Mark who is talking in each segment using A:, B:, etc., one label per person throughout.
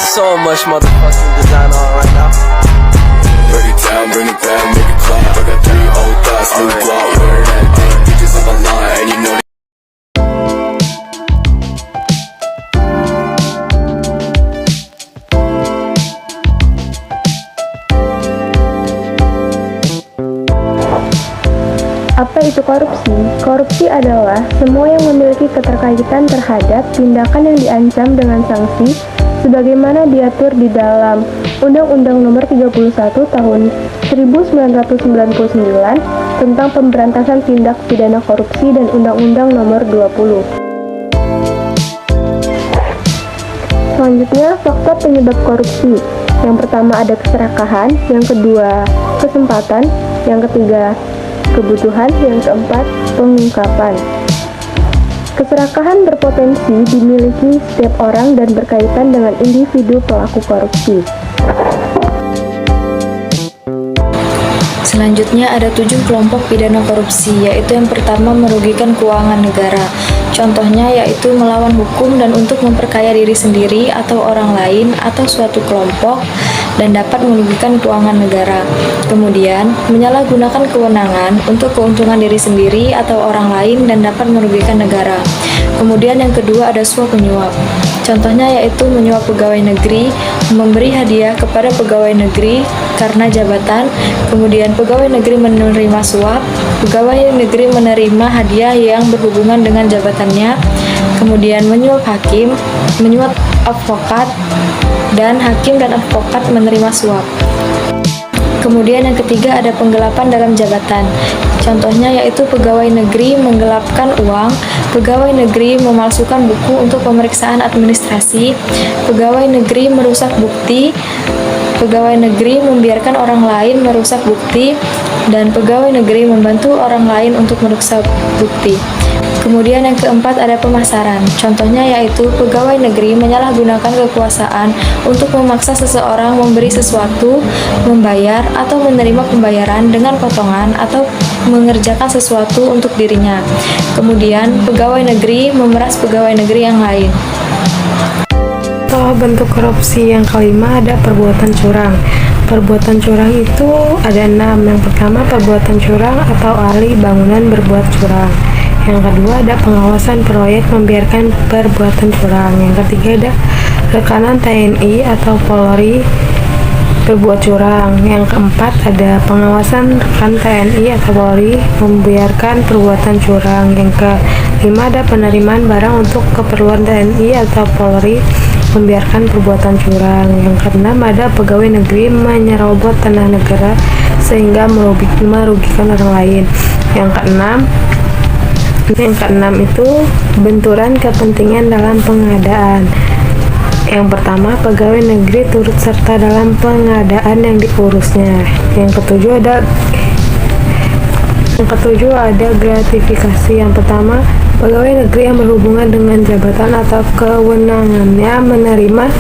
A: So much motherfucking design on right now.
B: Break it down, bring it back, make it clap. I got three old thoughts, new guap, wear that thing. Bitches on my line, and you know that.
C: Apa itu korupsi? Korupsi adalah semua yang memiliki keterkaitan terhadap tindakan yang diancam dengan sanksi sebagaimana diatur di dalam Undang-Undang Nomor 31 Tahun 1999 tentang pemberantasan tindak pidana korupsi dan Undang-Undang Nomor 20. Selanjutnya, faktor penyebab korupsi. Yang pertama ada keserakahan, yang kedua kesempatan, yang ketiga kebutuhan, yang keempat pengungkapan. Keserakahan berpotensi dimiliki setiap orang dan berkaitan dengan individu pelaku korupsi.
D: Selanjutnya ada 7 kelompok pidana korupsi, yaitu yang pertama merugikan keuangan negara. Contohnya yaitu melawan hukum dan untuk memperkaya diri sendiri atau orang lain atau suatu kelompok dan dapat merugikan keuangan negara. Kemudian, menyalahgunakan kewenangan untuk keuntungan diri sendiri atau orang lain dan dapat merugikan negara. Kemudian yang kedua ada suap menyuap. Contohnya yaitu menyuap pegawai negeri, memberi hadiah kepada pegawai negeri karena jabatan, kemudian pegawai negeri menerima suap, pegawai negeri menerima hadiah yang berhubungan dengan jabatannya, kemudian menyuap hakim, menyuap advokat, dan hakim dan advokat menerima suap. Kemudian yang ketiga ada penggelapan dalam jabatan. Contohnya yaitu pegawai negeri menggelapkan uang, pegawai negeri memalsukan buku untuk pemeriksaan administrasi, pegawai negeri merusak bukti, pegawai negeri membiarkan orang lain merusak bukti, dan pegawai negeri membantu orang lain untuk merusak bukti. Kemudian yang keempat ada pemasaran. Contohnya yaitu pegawai negeri menyalahgunakan kekuasaan untuk memaksa seseorang memberi sesuatu, membayar atau menerima pembayaran dengan potongan atau mengerjakan sesuatu untuk dirinya. Kemudian pegawai negeri memeras pegawai negeri yang lain.
E: Contoh bentuk korupsi yang kelima ada perbuatan curang. Perbuatan curang itu ada 6. Yang pertama perbuatan curang atau ahli bangunan berbuat curang. Yang kedua ada pengawasan proyek membiarkan perbuatan curang. Yang ketiga ada rekanan TNI atau Polri berbuat curang. Yang keempat ada pengawasan rekan TNI atau Polri membiarkan perbuatan curang. Yang kelima ada penerimaan barang untuk keperluan TNI atau Polri membiarkan perbuatan curang. Yang keenam ada pegawai negeri menyerobot tanah negara sehingga merugikan orang lain. Yang keenam itu benturan kepentingan dalam pengadaan. Yang pertama, pegawai negeri turut serta dalam pengadaan yang diurusnya. Yang ketujuh ada gratifikasi. Yang pertama, pegawai negeri yang berhubungan dengan jabatan atau kewenangannya menerima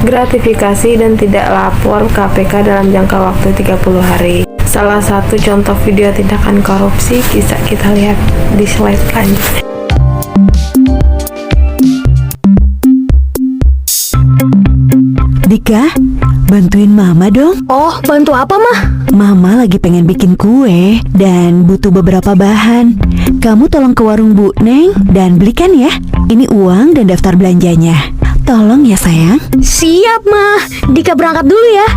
E: gratifikasi dan tidak lapor KPK dalam jangka waktu 30 hari. Salah satu contoh video tindakan korupsi bisa kita lihat di slide selanjutnya.
F: Dika, bantuin Mama dong.
G: Oh, bantu apa, Mah?
F: Mama lagi pengen bikin kue dan butuh beberapa bahan. Kamu tolong ke warung Bu Neng dan belikan ya. Ini uang dan daftar belanjanya. Tolong ya sayang.
G: Siap, Mah. Dika berangkat dulu ya.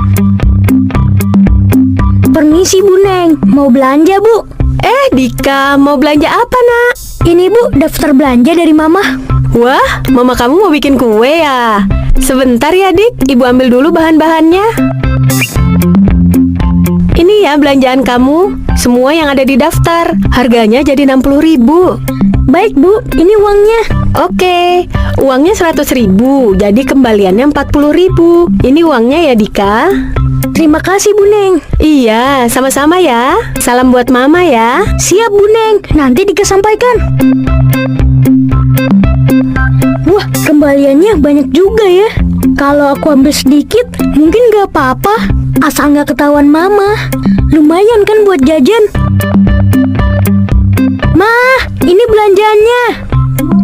G: Permisi, Bu Neng. Mau belanja, Bu?
H: Dika, mau belanja apa, Nak?
G: Ini, Bu, daftar belanja dari Mama.
H: Wah, Mama kamu mau bikin kue ya? Sebentar ya, Dik. Ibu ambil dulu bahan-bahannya. Ini ya belanjaan kamu. Semua yang ada di daftar. Harganya jadi 60.000.
G: Baik, Bu. Ini uangnya.
H: Oke, uangnya 100.000. Jadi kembaliannya 40.000. Ini uangnya ya, Dika.
G: Terima kasih, Bu Neng.
H: Iya, sama-sama ya. Salam buat Mama ya.
G: Siap, Bu Neng. Nanti Dika sampaikan. Wah, kembaliannya banyak juga ya. Kalau aku ambil sedikit, mungkin gak apa-apa. Asal gak ketahuan Mama. Lumayan kan buat jajan. Ma, ini belanjaannya.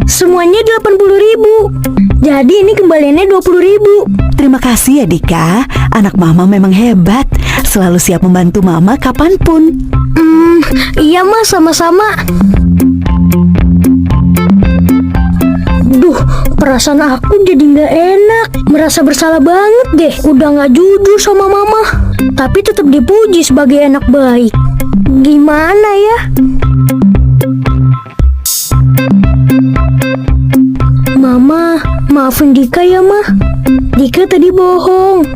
G: Semuanya 80.000. Jadi ini kembaliannya 20.000.
F: Terima kasih ya Dika, anak mama memang hebat, selalu siap membantu mama kapanpun.
G: Iya mas, sama-sama. Duh, perasaan aku jadi nggak enak. Merasa bersalah banget deh. Udah nggak jujur sama mama, tapi tetap dipuji sebagai anak baik. Gimana ya? Mama, maafin Dika ya, Ma. Dika tadi bohong.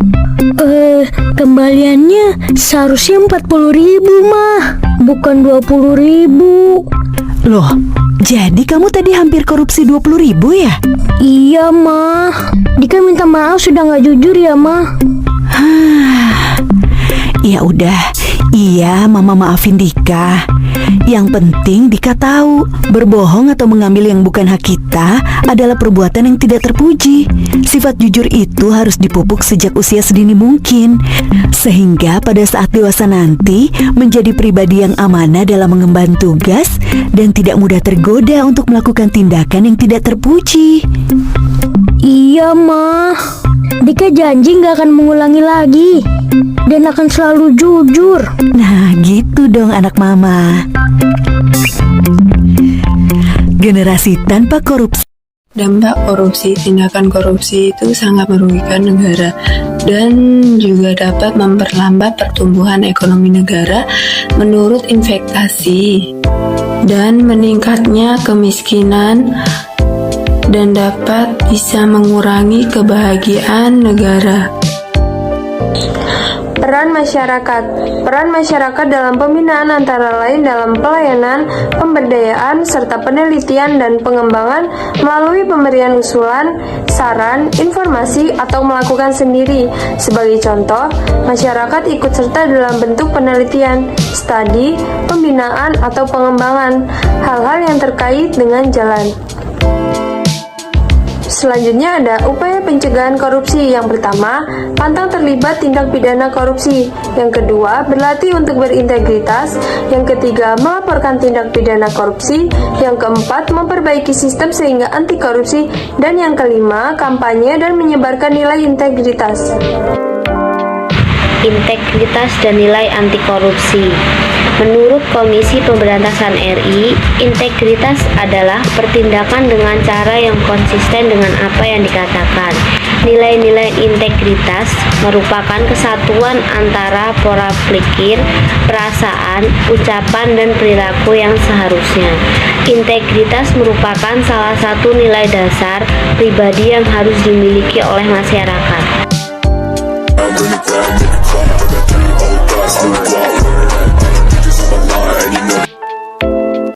G: Kembaliannya seharusnya 40.000, Ma. Bukan 20.000.
F: Loh, jadi kamu tadi hampir korupsi 20.000 ya?
G: Iya, Ma. Dika minta maaf sudah nggak jujur ya, Ma.
F: Ya udah, iya mama maafin Dika. Yang penting Dika tahu, berbohong atau mengambil yang bukan hak kita adalah perbuatan yang tidak terpuji. Sifat jujur itu harus dipupuk sejak usia sedini mungkin, sehingga pada saat dewasa nanti menjadi pribadi yang amanah dalam mengemban tugas dan tidak mudah tergoda untuk melakukan tindakan yang tidak terpuji.
G: Iya, Ma. Dika janji nggak akan mengulangi lagi dan akan selalu jujur.
F: Nah, gitu dong anak mama. Generasi tanpa korupsi.
I: Dampak korupsi, tindakan korupsi itu sangat merugikan negara dan juga dapat memperlambat pertumbuhan ekonomi negara menurut investasi dan meningkatnya kemiskinan dan dapat bisa mengurangi kebahagiaan negara.
C: Peran masyarakat. Peran masyarakat dalam pembinaan antara lain dalam pelayanan, pemberdayaan, serta penelitian dan pengembangan melalui pemberian usulan, saran, informasi, atau melakukan sendiri. Sebagai contoh, masyarakat ikut serta dalam bentuk penelitian, studi, pembinaan, atau pengembangan hal-hal yang terkait dengan jalan. Selanjutnya ada upaya pencegahan korupsi. Yang pertama, pantang terlibat tindak pidana korupsi. Yang kedua, berlatih untuk berintegritas. Yang ketiga, melaporkan tindak pidana korupsi. Yang keempat, memperbaiki sistem sehingga anti korupsi. Dan yang kelima, kampanye dan menyebarkan nilai integritas.
J: Integritas dan nilai anti korupsi. Menurut Komisi Pemberantasan RI, integritas adalah pertindakan dengan cara yang konsisten dengan apa yang dikatakan. Nilai-nilai integritas merupakan kesatuan antara pola pikir, perasaan, ucapan, dan perilaku yang seharusnya. Integritas merupakan salah satu nilai dasar pribadi yang harus dimiliki oleh masyarakat.